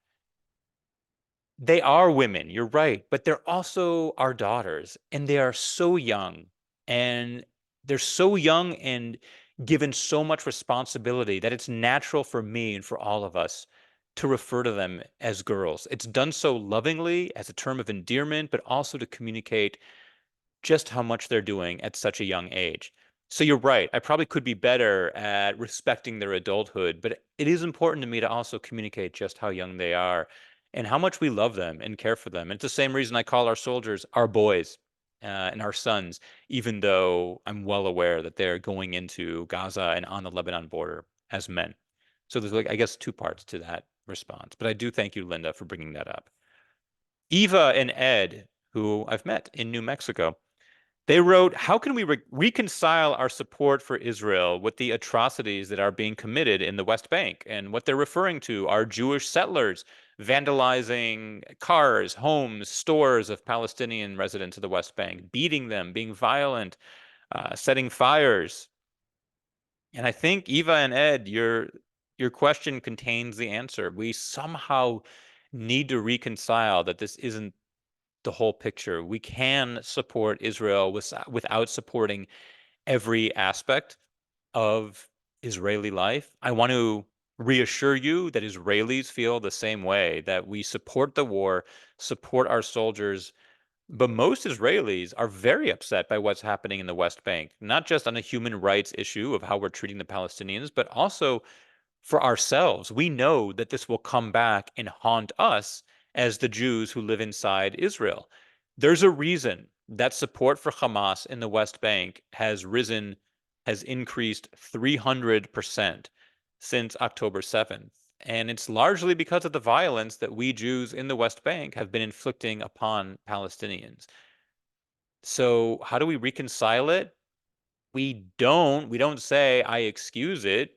Speaker 1: They are women, you're right, but they're also our daughters, and they are so young, and they're so young and given so much responsibility that it's natural for me and for all of us to refer to them as girls. It's done so lovingly as a term of endearment, but also to communicate just how much they're doing at such a young age. So you're right. I probably could be better at respecting their adulthood, but it is important to me to also communicate just how young they are and how much we love them and care for them. And it's the same reason I call our soldiers our boys and our sons, even though I'm well aware that they're going into Gaza and on the Lebanon border as men. So there's, like, I guess, two parts to that response. But I do thank you, Linda, for bringing that up. Eva and Ed, who I've met in New Mexico, they wrote, how can we reconcile our support for Israel with the atrocities that are being committed in the West Bank? And what they're referring to are Jewish settlers vandalizing cars, homes, stores of Palestinian residents of the West Bank, beating them, being violent, setting fires. And I think, Eva and Ed, your question contains the answer. We somehow need to reconcile that this isn't the whole picture. We can support Israel without supporting every aspect of Israeli life. I want to reassure you that Israelis feel the same way, that we support the war, support our soldiers, but most Israelis are very upset by what's happening in the West Bank, not just on a human rights issue of how we're treating the Palestinians, but also for ourselves. We know that this will come back and haunt us as the Jews who live inside Israel. There's a reason that support for Hamas in the West Bank has risen, has increased 300% since October 7th. And it's largely because of the violence that we Jews in the West Bank have been inflicting upon Palestinians. So how do we reconcile it? We don't say I excuse it.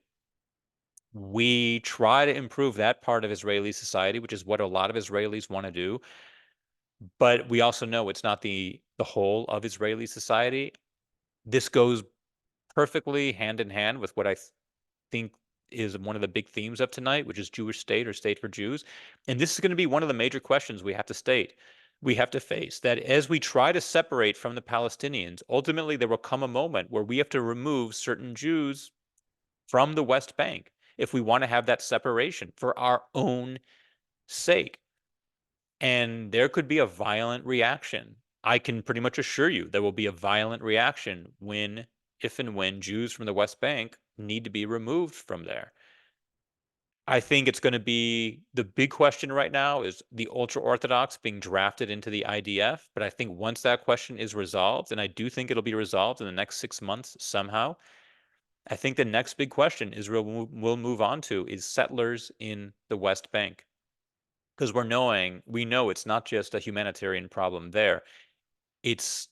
Speaker 1: We try to improve that part of Israeli society, which is what a lot of Israelis want to do. But we also know it's not the whole of Israeli society. This goes perfectly hand in hand with what I think is one of the big themes of tonight, which is Jewish state or state for Jews. And this is going to be one of the major questions we have to state. We have to face that as we try to separate from the Palestinians, ultimately there will come a moment where we have to remove certain Jews from the West Bank if we want to have that separation for our own sake. And there could be a violent reaction. I can pretty much assure you there will be a violent reaction if and when Jews from the West Bank need to be removed from there. I think it's going to be the big question right now is the ultra Orthodox being drafted into the IDF. But I think once that question is resolved, and I do think it'll be resolved in the next 6 months somehow, I think the next big question Israel will move on to is settlers in the West Bank. Because we know it's not just a humanitarian problem there. It's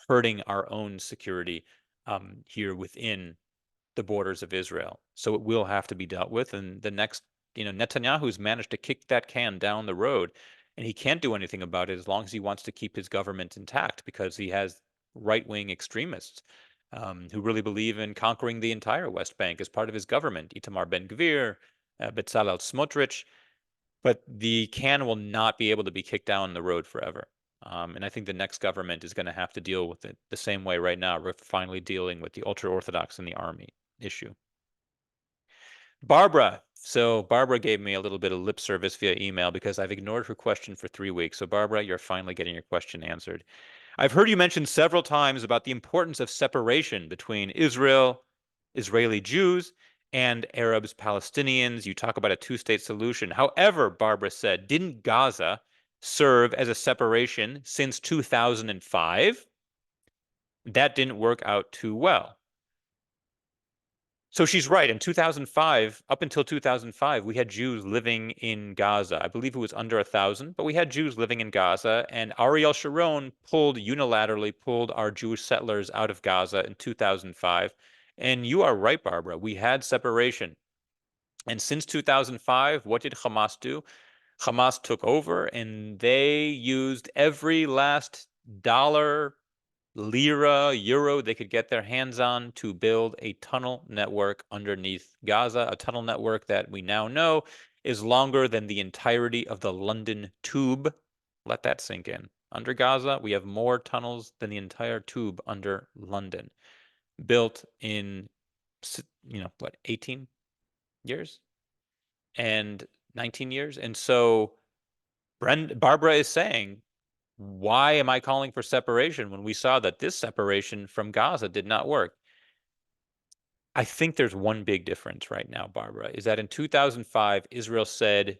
Speaker 1: hurting our own security here within the borders of Israel. So it will have to be dealt with. And the next, Netanyahu's managed to kick that can down the road, and he can't do anything about it as long as he wants to keep his government intact because he has right-wing extremists who really believe in conquering the entire West Bank as part of his government. Itamar Ben-Gvir, Bezalel Smotrich. But the can will not be able to be kicked down the road forever. And I think the next government is going to have to deal with it the same way right now. We're finally dealing with the ultra-Orthodox in the army issue. Barbara. So Barbara gave me a little bit of lip service via email because I've ignored her question for 3 weeks. So Barbara, you're finally getting your question answered. I've heard you mention several times about the importance of separation between Israeli Jews, and Arabs, Palestinians. You talk about a two-state solution. However, Barbara said, didn't Gaza serve as a separation since 2005? That didn't work out too well. So she's right. In 2005, up until 2005, we had Jews living in Gaza. I believe it was under 1,000, but we had Jews living in Gaza. And Ariel Sharon unilaterally pulled our Jewish settlers out of Gaza in 2005. And you are right, Barbara. We had separation. And since 2005, what did Hamas do? Hamas took over and they used every last dollar, lira, euro they could get their hands on to build a tunnel network underneath Gaza, a tunnel network that we now know is longer than the entirety of the London Tube. Let that sink in. Under Gaza, we have more tunnels than the entire tube under London, built in, 18 years and 19 years. And so Barbara is saying, why am I calling for separation when we saw that this separation from Gaza did not work? I think there's one big difference right now, Barbara, is that in 2005, Israel said,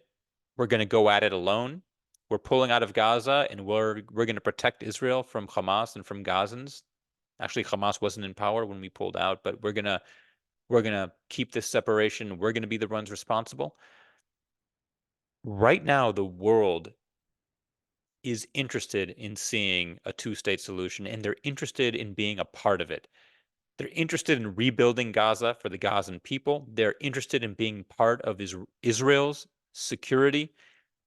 Speaker 1: we're going to go at it alone. We're pulling out of Gaza and we're going to protect Israel from Hamas and from Gazans. Actually, Hamas wasn't in power when we pulled out, but we're going to keep this separation. We're going to be the ones responsible. Right now, the world is interested in seeing a two-state solution, and they're interested in being a part of it. They're interested in rebuilding Gaza for the Gazan people. They're interested in being part of Israel's security.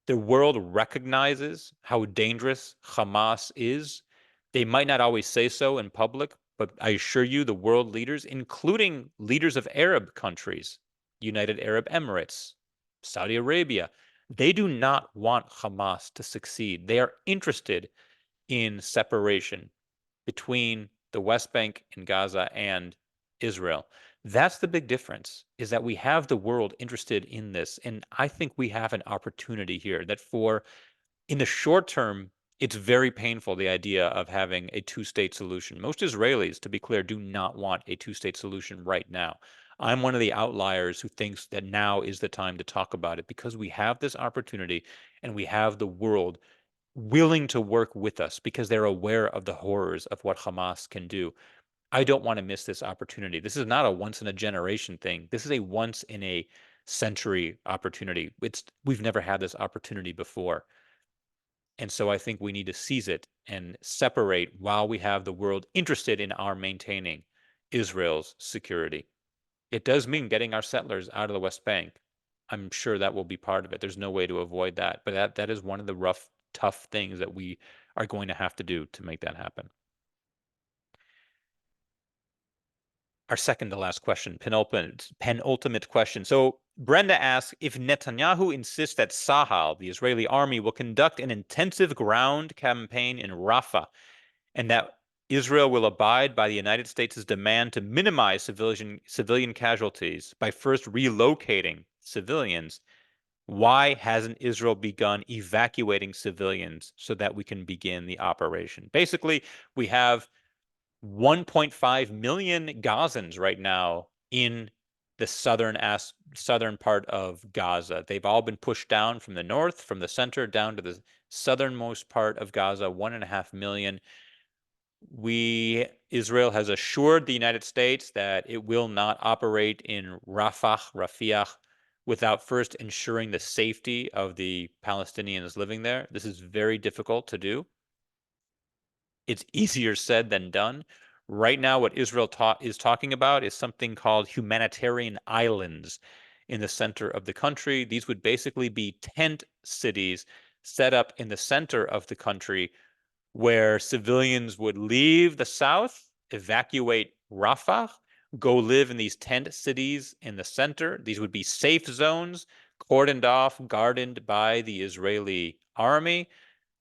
Speaker 1: The world recognizes how dangerous Hamas is. They might not always say so in public, but I assure you the world leaders, including leaders of Arab countries, United Arab Emirates, Saudi Arabia, they do not want Hamas to succeed. They are interested in separation between the West Bank and Gaza and Israel. That's the big difference, is that we have the world interested in this. And I think we have an opportunity here that in the short term, it's very painful, the idea of having a two-state solution. Most Israelis, to be clear, do not want a two-state solution right now. I'm one of the outliers who thinks that now is the time to talk about it because we have this opportunity and we have the world willing to work with us because they're aware of the horrors of what Hamas can do. I don't want to miss this opportunity. This is not a once in a generation thing. This is a once in a century opportunity. We've never had this opportunity before. And so I think we need to seize it and separate while we have the world interested in our maintaining Israel's security. It does mean getting our settlers out of the West Bank. I'm sure that will be part of it. There's no way to avoid that. But that is one of the rough, tough things that we are going to have to do to make that happen. Our second to last question, penultimate question. So Brenda asks if Netanyahu insists that Sahal, the Israeli army, will conduct an intensive ground campaign in Rafah and that Israel will abide by the United States' demand to minimize civilian casualties by first relocating civilians. Why hasn't Israel begun evacuating civilians so that we can begin the operation? Basically, we have 1.5 million Gazans right now in the southern part of Gaza. They've all been pushed down from the north, from the center, down to the southernmost part of Gaza, 1.5 million. Israel has assured the United States that it will not operate in Rafah, without first ensuring the safety of the Palestinians living there. This is very difficult to do. It's easier said than done. Right now, what Israel is talking about is something called humanitarian islands in the center of the country. These would basically be tent cities set up in the center of the country where civilians would leave the south, evacuate Rafah, go live in these tent cities in the center. These would be safe zones, cordoned off, guarded by the Israeli army.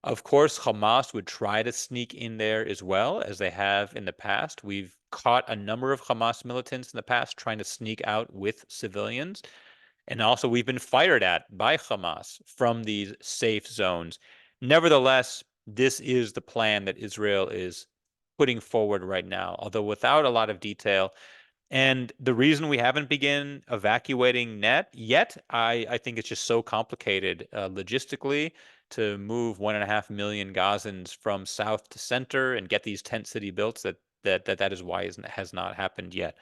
Speaker 1: Of course, Hamas would try to sneak in there as well, as they have in the past. We've caught a number of Hamas militants in the past trying to sneak out with civilians. And also, we've been fired at by Hamas from these safe zones. Nevertheless, this is the plan that Israel is putting forward right now, although without a lot of detail. And the reason we haven't begun evacuating net yet, I think it's just so complicated logistically to move 1.5 million Gazans from south to center and get these tent city built that is why it has not happened yet.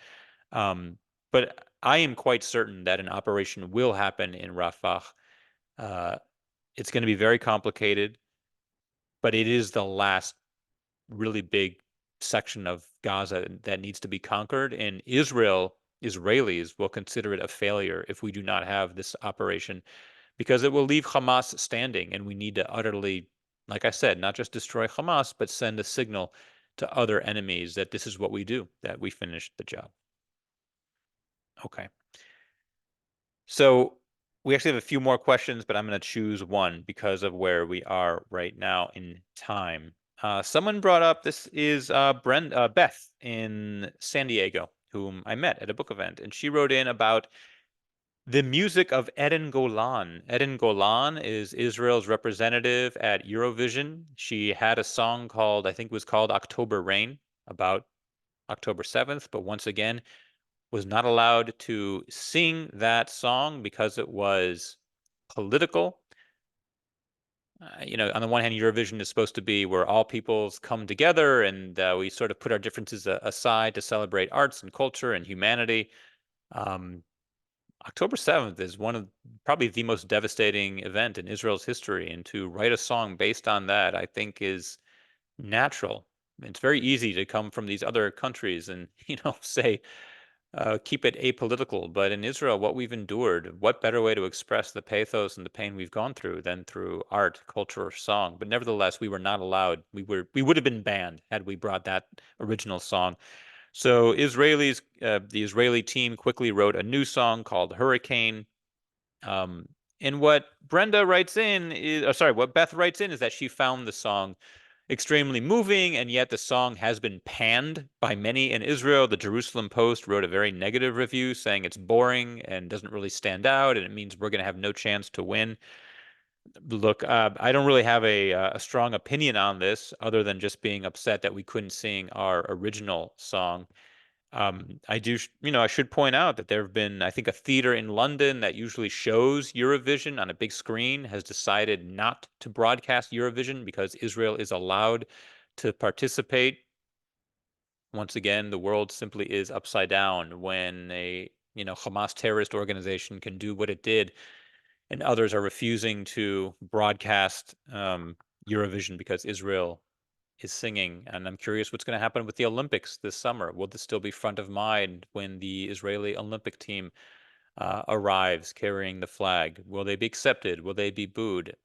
Speaker 1: But I am quite certain that an operation will happen in Rafah. Uh, it's going to be very complicated, but it is the last really big section of Gaza that needs to be conquered. And Israelis will consider it a failure if we do not have this operation because it will leave Hamas standing. And we need to utterly, like I said, not just destroy Hamas, but send a signal to other enemies that this is what we do, that we finished the job. Okay. So we actually have a few more questions, but I'm going to choose one because of where we are right now in time. Someone brought up this is Beth in San Diego, whom I met at a book event, and she wrote in about the music of Eden Golan. Eden Golan is Israel's representative at Eurovision. She had a song called, I think it was called October Rain, about October 7th, but once again, was not allowed to sing that song because it was political. On the one hand, Eurovision is supposed to be where all peoples come together and we sort of put our differences aside to celebrate arts and culture and humanity. Um, October 7th is one of probably the most devastating event in Israel's history, and to write a song based on that, I think, is natural. It's very easy to come from these other countries and, say, keep it apolitical. But in Israel, what we've endured, what better way to express the pathos and the pain we've gone through than through art, culture, or song? But nevertheless, we were not allowed. We would have been banned had we brought that original song. So the Israeli team quickly wrote a new song called Hurricane. And what Brenda writes in is, sorry, what Beth writes in is that she found the song extremely moving, and yet the song has been panned by many in Israel. The Jerusalem Post wrote a very negative review saying it's boring and doesn't really stand out, and it means we're going to have no chance to win. Look, I don't really have a strong opinion on this other than just being upset that we couldn't sing our original song. I should point out that there have been, I think, a theater in London that usually shows Eurovision on a big screen has decided not to broadcast Eurovision because Israel is allowed to participate. Once again, the world simply is upside down when Hamas terrorist organization can do what it did, and others are refusing to broadcast Eurovision because Israel is singing. And I'm curious what's going to happen with the Olympics this summer. Will this still be front of mind when the Israeli Olympic team arrives carrying the flag? Will they be accepted? Will they be booed?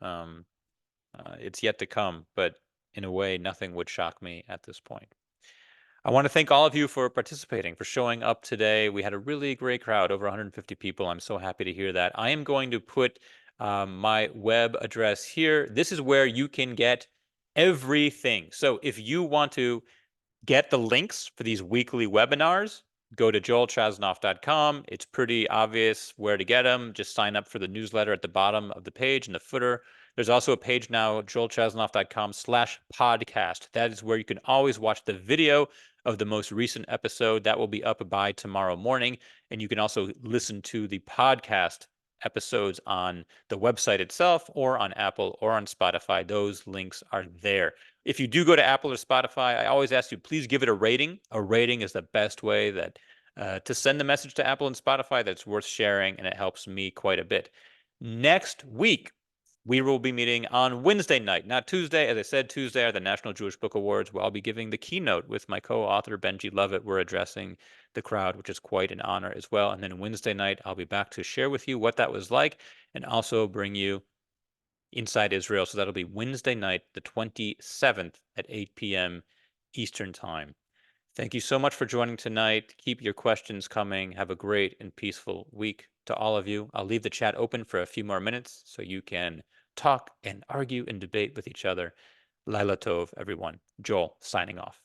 Speaker 1: It's yet to come, but in a way, nothing would shock me at this point. I want to thank all of you for participating, for showing up today. We had a really great crowd, over 150 people. I'm so happy to hear that. I am going to put my web address here. This is where you can get everything. So if you want to get the links for these weekly webinars, go to joelchasnoff.com. It's pretty obvious where to get them. Just sign up for the newsletter at the bottom of the page in the footer. There's also a page now, joelchasnoff.com/podcast. That is where you can always watch the video of the most recent episode. That will be up by tomorrow morning. And you can also listen to the podcast episodes on the website itself or on Apple or on Spotify. Those links are there. If you do go to Apple or Spotify, I always ask you, please give it a rating. A rating is the best way that to send the message to Apple and Spotify that's worth sharing, and it helps me quite a bit. Next week, we will be meeting on Wednesday night, not Tuesday. As I said, Tuesday are the National Jewish Book Awards, where I'll be giving the keynote with my co-author, Benji Lovett. We're addressing the crowd, which is quite an honor as well. And then Wednesday night, I'll be back to share with you what that was like and also bring you Inside Israel. So that'll be Wednesday night, the 27th at 8 p.m. Eastern Time. Thank you so much for joining tonight. Keep your questions coming. Have a great and peaceful week to all of you. I'll leave the chat open for a few more minutes so you can talk and argue and debate with each other. Laila Tov, everyone. Joel, signing off.